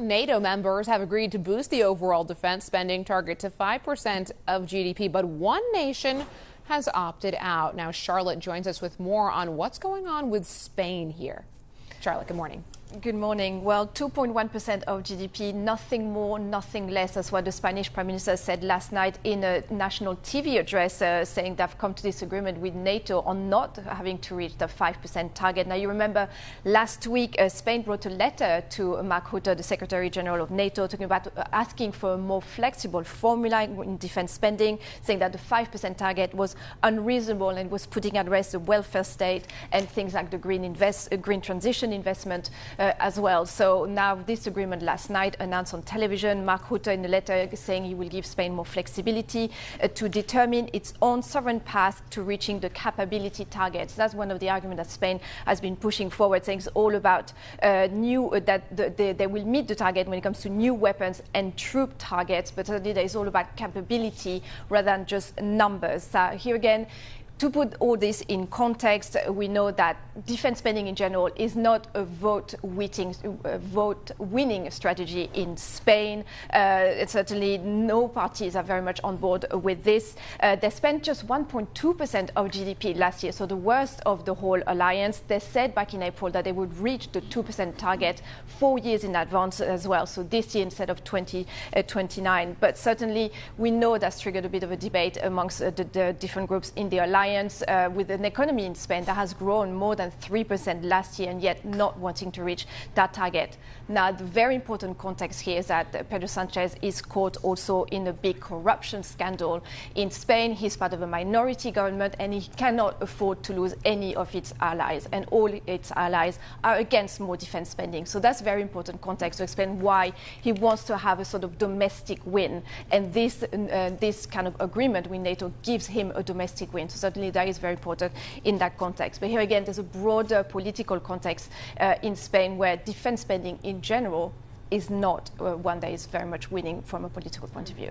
NATO members have agreed to boost the overall defense spending target to 5% of GDP, but one nation has opted out. Now, Charlotte joins us with more on what's going on with Spain here. Charlotte, good morning. Good morning. Well, 2.1% of GDP, nothing more, nothing less. That's what the Spanish Prime Minister said last night in a national TV address, saying they've come to this agreement with NATO on not having to reach the 5% target. Now, you remember last week, Spain wrote a letter to Mark Rutte, the Secretary General of NATO, talking about asking for a more flexible formula in defense spending, saying that the 5% target was unreasonable and was putting at rest the welfare state and things like the green transition investment as well. So now this agreement last night announced on television, Mark Rutte in the letter saying he will give Spain more flexibility to determine its own sovereign path to reaching the capability targets. That's one of the arguments that Spain has been pushing forward, saying it's all about they will meet the target when it comes to new weapons and troop targets, but certainly it's all about capability rather than just numbers. Here again, to put all this in context, we know that defense spending in general is not a vote-winning strategy in Spain. Certainly no parties are very much on board with this. They spent just 1.2% of GDP last year, so the worst of the whole alliance. They said back in April that they would reach the 2% target 4 years in advance as well, so this year instead of 2029. But certainly we know that's triggered a bit of a debate amongst the different groups in the alliance. With an economy in Spain that has grown more than 3% last year and yet not wanting to reach that target. Now, the very important context here is that Pedro Sánchez is caught also in a big corruption scandal in Spain. He's part of a minority government and he cannot afford to lose any of its allies, and all its allies are against more defense spending. So that's very important context to explain why he wants to have a sort of domestic win, and this kind of agreement with NATO gives him a domestic win. So certainly that is very important in that context. But here again, there's a broader political context in Spain where defense spending in general is not one that is very much winning from a political point of view.